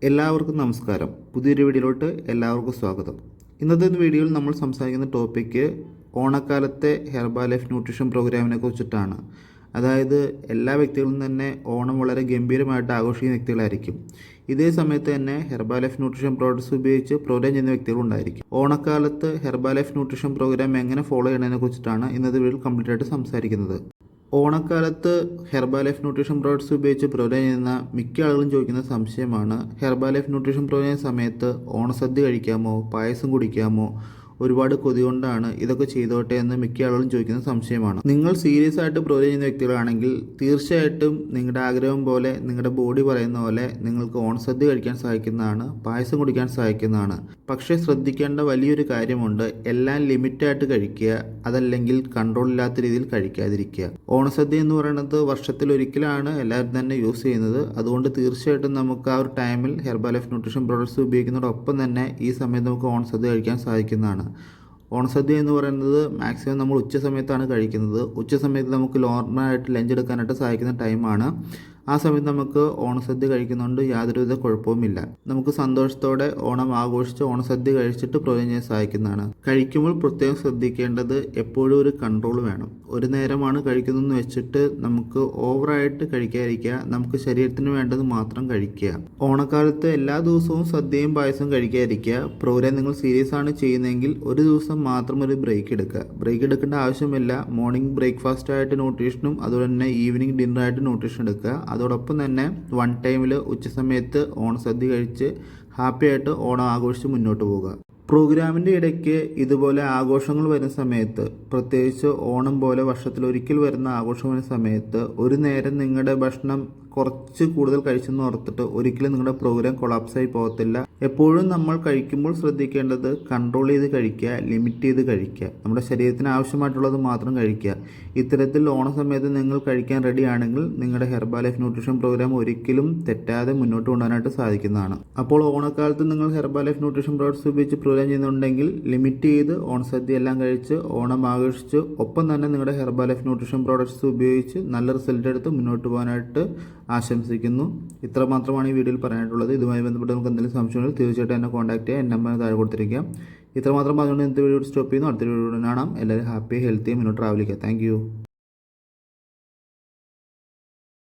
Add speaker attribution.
Speaker 1: എല്ലാവർക്കും നമസ്കാരം. പുതിയൊരു വീഡിയോയിലോട്ട് എല്ലാവർക്കും സ്വാഗതം. ഇന്നത്തെ വീഡിയോയിൽ നമ്മൾ സംസാരിക്കുന്ന ടോപ്പിക്ക് ഓണക്കാലത്തെ ഹെർബാ ലൈഫ് ന്യൂട്രീഷൻ പ്രോഗ്രാമിനെ കുറിച്ചിട്ടാണ്. അതായത് എല്ലാ വ്യക്തികളും തന്നെ ഓണം വളരെ ഗംഭീരമായിട്ട് ആഘോഷിക്കുന്ന വ്യക്തികളായിരിക്കും. ഇതേ സമയത്ത് തന്നെ ഹെർബാ ലൈഫ് ന്യൂട്രീഷൻ പ്രോഡക്ട്സ് ഉപയോഗിച്ച് പ്രോഗ്രാം ചെയ്യുന്ന വ്യക്തികളുണ്ടായിരിക്കും. ഓണക്കാലത്ത് ഹെർബാ ലൈഫ് ന്യൂട്രീഷൻ പ്രോഗ്രാം എങ്ങനെ ഫോളോ ചെയ്യണതിനെ കുറിച്ചിട്ടാണ് ഇന്നത്തെ വീഡിയോയിൽ കംപ്ലീറ്റ് ആയിട്ട് സംസാരിക്കുന്നത്. ഓണക്കാലത്ത് ഹെർബാ ലൈഫ് ന്യൂട്രീഷൻ പ്രോഡക്ട്സ് ഉപയോഗിച്ച് പ്രോഗ്രാം ചെയ്യുന്ന മിക്ക ആളുകളും ചോദിക്കുന്ന സംശയമാണ്, ഹെർബാ ലൈഫ് ന്യൂട്രീഷൻ പ്രോഗ്രാം സമയത്ത് ഓണസദ്യ കഴിക്കാമോ, പായസം കുടിക്കാമോ, ഒരുപാട് കൊതി കൊണ്ടാണ് ഇതൊക്കെ ചെയ്തോട്ടെ എന്ന് മിക്ക ആളുകളും ചോദിക്കുന്ന സംശയമാണ്. നിങ്ങൾ സീരിയസ് ആയിട്ട് പ്രോഗ്രാം ചെയ്യുന്ന വ്യക്തികളാണെങ്കിൽ തീർച്ചയായിട്ടും നിങ്ങളുടെ ആഗ്രഹം പോലെ, നിങ്ങളുടെ ബോഡി പറയുന്ന പോലെ നിങ്ങൾക്ക് ഓണസദ്യ കഴിക്കാൻ സാധിക്കുന്നതാണ്, പായസം കുടിക്കാൻ സാധിക്കുന്നതാണ്. പക്ഷേ ശ്രദ്ധിക്കേണ്ട വലിയൊരു കാര്യമുണ്ട്, എല്ലാം ലിമിറ്റായിട്ട് കഴിക്കുക, അതല്ലെങ്കിൽ കൺട്രോൾ ഇല്ലാത്ത രീതിയിൽ കഴിക്കാതിരിക്കുക. ഓണസദ്യ എന്ന് പറയുന്നത് വർഷത്തിലൊരിക്കലാണ് എല്ലാവരും തന്നെ യൂസ് ചെയ്യുന്നത്. അതുകൊണ്ട് തീർച്ചയായിട്ടും നമുക്ക് ആ ഒരു ടൈമിൽ ഹെർബാ ലൈഫ് ന്യൂട്രീഷൻ പ്രോഡക്ട്സ് ഉപയോഗിക്കുന്നതോടൊപ്പം തന്നെ ഈ സമയത്ത് നമുക്ക് ഓണസദ്യ കഴിക്കാൻ സാധിക്കുന്നതാണ്. ഓണസദ്യ എന്ന് പറയുന്നത് മാക്സിമം നമ്മൾ ഉച്ച സമയത്താണ് കഴിക്കുന്നത്. ഉച്ച സമയത്ത് നമുക്ക് നോർമലായിട്ട് ലഞ്ച് എടുക്കാനായിട്ട് സാധിക്കുന്ന ടൈമാണ്. ആ സമയത്ത് നമുക്ക് ഓണസദ്യ കഴിക്കുന്നതുകൊണ്ട് യാതൊരുവിധ കുഴപ്പവുമില്ല. നമുക്ക് സന്തോഷത്തോടെ ഓണം ആഘോഷിച്ച് ഓണസദ്യ കഴിച്ചിട്ട് പ്രോഗ്രാം ചെയ്യാൻ സാധിക്കുന്നതാണ്. കഴിക്കുമ്പോൾ പ്രത്യേകം ശ്രദ്ധിക്കേണ്ടത് എപ്പോഴും ഒരു കൺട്രോൾ വേണം. ഒരു നേരമാണ് കഴിക്കുന്നതെന്ന് വെച്ചിട്ട് നമുക്ക് ഓവറായിട്ട് കഴിക്കാതിരിക്കുക. നമുക്ക് ശരീരത്തിന് വേണ്ടത് മാത്രം കഴിക്കുക. ഓണക്കാലത്ത് എല്ലാ ദിവസവും സദ്യയും പായസവും കഴിക്കാതിരിക്കുക. പ്രോഗ്രാം നിങ്ങൾ സീരിയസ് ആണ് ചെയ്യുന്നതെങ്കിൽ ഒരു ദിവസം മാത്രം ഒരു ബ്രേക്ക് എടുക്കുക. ബ്രേക്ക് എടുക്കേണ്ട ആവശ്യമില്ല. മോർണിംഗ് ബ്രേക്ക്ഫാസ്റ്റ് ആയിട്ട് ന്യൂട്രീഷനും അതുപോലെ തന്നെ ഈവനിങ് ഡിന്നറായിട്ട് ന്യൂട്രീഷൻ എടുക്കുക. അതോടൊപ്പം തന്നെ വൺ ടൈമിൽ ഉച്ചസമയത്ത് ഓണസദ്യ കഴിച്ച് ഹാപ്പി ആയിട്ട് ഓണം ആഘോഷിച്ച് മുന്നോട്ട് പോവുക. പ്രോഗ്രാമിൻ്റെ ഇടയ്ക്ക് ഇതുപോലെ ആഘോഷങ്ങൾ വരുന്ന സമയത്ത്, പ്രത്യേകിച്ച് ഓണം പോലെ വർഷത്തിലൊരിക്കൽ വരുന്ന ആഘോഷം വരുന്ന സമയത്ത് ഒരു നേരം നിങ്ങളുടെ ഭക്ഷണം കുറച്ച് കൂടുതൽ കഴിച്ചെന്ന് ഓർത്തിട്ട് ഒരിക്കലും നിങ്ങളുടെ പ്രോഗ്രാം കൊളാപ്സായി പോകത്തില്ല. എപ്പോഴും നമ്മൾ കഴിക്കുമ്പോൾ ശ്രദ്ധിക്കേണ്ടത് കൺട്രോൾ ചെയ്ത് കഴിക്കുക, ലിമിറ്റ് ചെയ്ത് കഴിക്കുക, നമ്മുടെ ശരീരത്തിന് ആവശ്യമായിട്ടുള്ളത് മാത്രം കഴിക്കുക. ഇത്തരത്തിൽ ഓണ സമയത്ത് നിങ്ങൾ കഴിക്കാൻ റെഡിയാണെങ്കിൽ നിങ്ങളുടെ ഹെർബാ ലൈഫ് ന്യൂട്രീഷൻ പ്രോഗ്രാം ഒരിക്കലും തെറ്റാതെ മുന്നോട്ട് കൊണ്ടുപോകാനായിട്ട് സാധിക്കുന്നതാണ്. അപ്പോൾ ഓണക്കാലത്ത് നിങ്ങൾ ഹെർബാ ലൈഫ് ന്യൂട്രീഷൻ പ്രോഡക്ട്സ് ഉപയോഗിച്ച് പ്രോഗ്രാം ചെയ്യുന്നുണ്ടെങ്കിൽ ലിമിറ്റ് ചെയ്ത് ഓണസദ്യ എല്ലാം കഴിച്ച് ഓണം ആഘോഷിച്ച് ഒപ്പം തന്നെ നിങ്ങളുടെ ഹെർബാ ലൈഫ് ന്യൂട്രീഷൻ പ്രോഡക്ട്സ് ഉപയോഗിച്ച് നല്ല റിസൾട്ട് എടുത്ത് മുന്നോട്ട് പോകാനായിട്ട് ആശംസിക്കുന്നു. ഇത്ര മാത്രമാണ് ഈ വീഡിയോയിൽ പറയാനായിട്ടുള്ളത്. ഇതുമായി ബന്ധപ്പെട്ട് നമുക്ക് എന്തെങ്കിലും സംശയങ്ങൾ തീർച്ചയായിട്ടും എന്നെ കോൺടാക്ട് ചെയ്യുക. എൻ്റെ നമ്പർ താഴെ കൊടുത്തിരിക്കാം. ഇത്രമാത്രം പറഞ്ഞുകൊണ്ട് ഇന്നത്തെ വീഡിയോ സ്റ്റോപ്പ് ചെയ്യുന്നു. അടുത്ത വീഡിയോ കാണാം. എല്ലാവരും ഹാപ്പി ഹെൽത്തി മുന്നോട്ട് ട്രാവൽ ചെയ്യുക. താങ്ക്